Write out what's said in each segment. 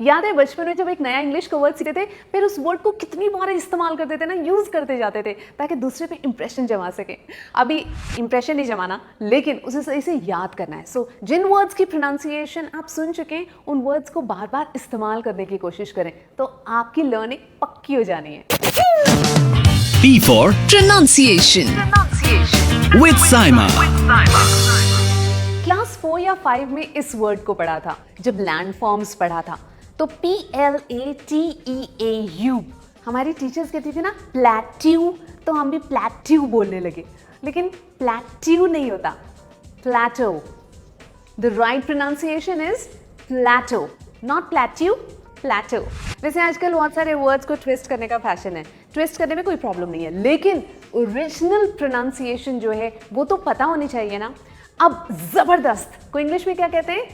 याद है बचपन में जब एक नया इंग्लिश का वर्ड सीखते थे, फिर उस वर्ड को कितनी बार इस्तेमाल करते थे ना, यूज करते जाते थे ताकि दूसरे पे इंप्रेशन जमा सके। अभी इंप्रेशन नहीं जमाना, लेकिन उसे सही से याद करना है। सो जिन वर्ड्स की प्रोनाउंसिएशन आप सुन चुके हैं, उन वर्ड्स को बार बार इस्तेमाल करने की कोशिश करें, तो आपकी लर्निंग पक्की हो जानी है। P for pronunciation with Saima. Class 4 या 5 में इस वर्ड को पढ़ा था, जब लैंड फॉर्म्स पढ़ा था, तो PLATEAU हमारी टीचर्स कहती थी ना प्लेट्यू, तो हम भी प्लेट्यू बोलने लगे, लेकिन प्लेट्यू नहीं होता, Plato. The right pronunciation is Plato, not plateau, Plato. वैसे आजकल बहुत सारे वर्ड्स को ट्विस्ट करने का फैशन है, ट्विस्ट करने में कोई प्रॉब्लम नहीं है, लेकिन ओरिजिनल प्रोनाउंसिएशन जो है वो तो पता होनी चाहिए ना। अब जबरदस्त को इंग्लिश में क्या कहते हैं?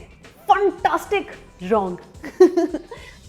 फंटास्टिक। रॉन्ग।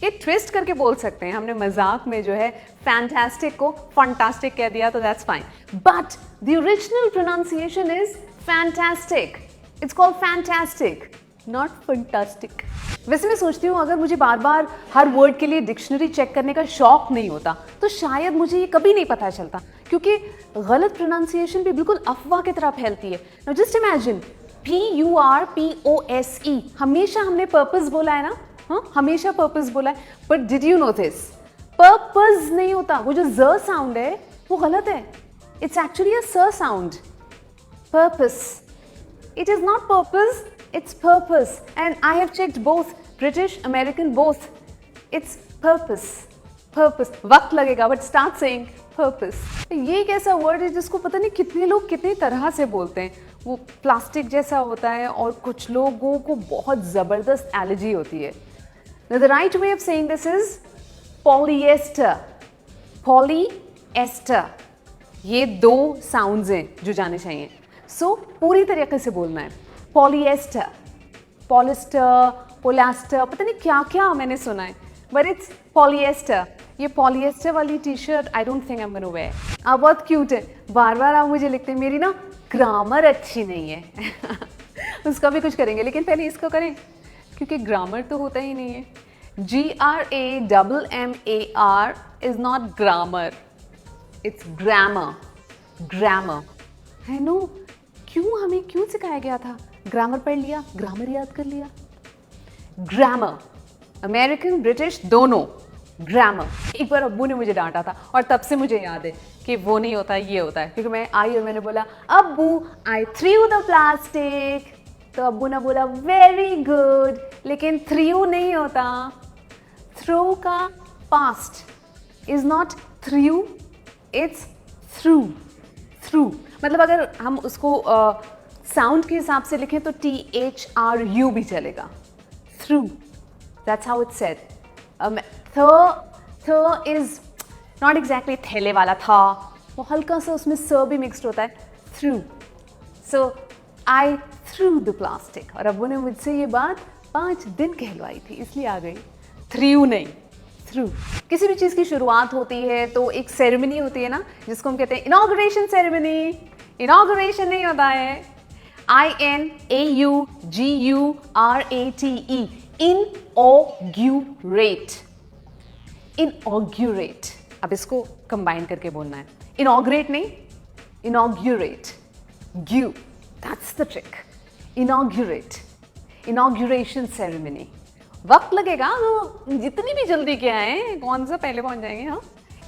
ये ट्विस्ट करके बोल सकते हैं, हमने मजाक में जो है फैंटास्टिक को फंटास्टिक कह दिया, तो that's fine, but the original pronunciation is fantastic. It's called fantastic, not fantastic. वैसे मैं सोचती हूँ अगर मुझे बार बार हर वर्ड के लिए डिक्शनरी चेक करने का शौक नहीं होता, तो शायद मुझे ये कभी नहीं पता चलता, क्योंकि गलत प्रोनाउंसिएशन भी बिल्कुल अफवाह की तरह फैलती है। नाउ जस्ट इमेजिन, PURPOSE हमेशा हमने पर्पस बोला है ना, हाँ हमेशा पर्पस बोला है, but did you know this? Purpose नहीं होता, वो जो ज साउंड है वो गलत है, इट्स एक्चुअली अ स sound. Purpose, it is not purpose, it's purpose, and I have checked both, British, American, both. It's purpose, purpose. वक्त लगेगा, but start saying purpose. ये एक ऐसा वर्ड है जिसको पता नहीं कितने लोग कितनी तरह से बोलते हैं। वो प्लास्टिक जैसा होता है और कुछ लोगों को बहुत ज़बरदस्त एलर्जी होती है। Now the right way of saying this is polyester, polyester. ये दो साउंड्स हैं जो जाने चाहिए। सो पूरी तरीके से बोलना है, पॉलिएस्टर, पॉलिस्टर, पोलास्टर, पता नहीं क्या क्या मैंने सुना है, बट इट्स पॉलिएस्टर। ये पॉलिएस्टर वाली T shirt I don't think I am gonna wear. आप बहुत क्यूट है, बार बार आप मुझे लिखते हैं, मेरी ना ग्रामर अच्छी नहीं है। उसका भी कुछ करेंगे, लेकिन पहले इसको करें, क्योंकि ग्रामर तो होता ही नहीं है। GRAMMAR is not grammar, it's grammar, grammar है नो। हमें क्यों सिखाया गया था? ग्रामर पढ़ लिया, ग्रामर याद कर लिया। ग्रामर, अमेरिकन ब्रिटिश दोनों, ग्रामर। एक बार अब्बू ने मुझे डांटा था और तब से मुझे याद है कि वो नहीं होता, ये होता है, क्योंकि मैं आई और मैंने बोला अब्बू आई थ्रू द प्लास्टिक, तो अब्बू ने बोला वेरी गुड, लेकिन थ्रू नहीं होता। थ्रो का past is not through, it's through, through. मतलब अगर हम उसको साउंड के हिसाब से लिखें तो THRU भी चलेगा, through, that's how it's said. थ इज नॉट एग्जैक्टली थैले वाला था, वो हल्का सा उसमें स भी मिक्सड होता है, through. So I through the plastic, और अब्बू ने मुझसे ये बात 5 दिन कहलवाई थी, इसलिए आ गई, थ्रू नहीं, थ्रू। किसी भी चीज़ की शुरुआत होती है तो एक सेरेमनी होती है ना, जिसको हम कहते हैं इनॉग्रेशन सेरेमनी। इनॉग्रेशन नहीं होता है, INAUGURATE, इनऑग्यूरेट, इनऑग्यूरेट। अब इसको कंबाइन करके बोलना है, इनॉग्रेट नहीं, inaugurate, gu, that's the trick. Inaugurate, inauguration ceremony. वक्त लगेगा, तो जितनी भी जल्दी क्या है, कौन सा पहले पहुंच जाएंगे। हाँ,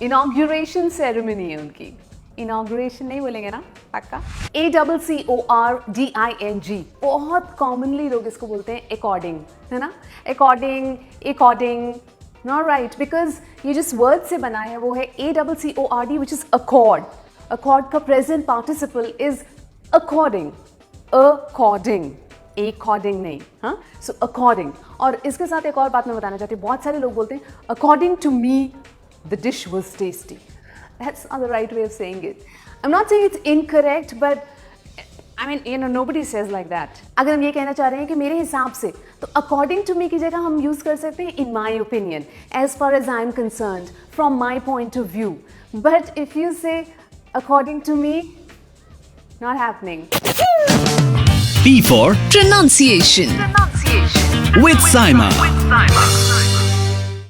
इनॉग्यूरेशन सेरेमनी है उनकी, इनॉग्रेशन नहीं बोलेंगे ना पक्का। ACCORDING, बहुत कॉमनली लोग इसको बोलते हैं अकॉर्डिंग, है ना, according, according, not right, because ये जिस वर्ड से बना है वो है ACCORD, which is accord. Accord का present participle is according, according, according नहीं, हाँ, सो अकॉर्डिंग। और इसके साथ एक और बात मैं बताना चाहती हूँ, बहुत सारे लोग बोलते हैं according to me the dish was tasty. That's not the right way of saying it. I'm not saying it's incorrect, but I mean, you know, nobody says like that. अगर हम ये कहना चाह रहे हैं कि मेरे हिसाब से, तो according to me की जगह हम use कर सकते हैं in my opinion, as far as I'm concerned, from my point of view. But if you say according to me, not happening. P for pronunciation with Saima.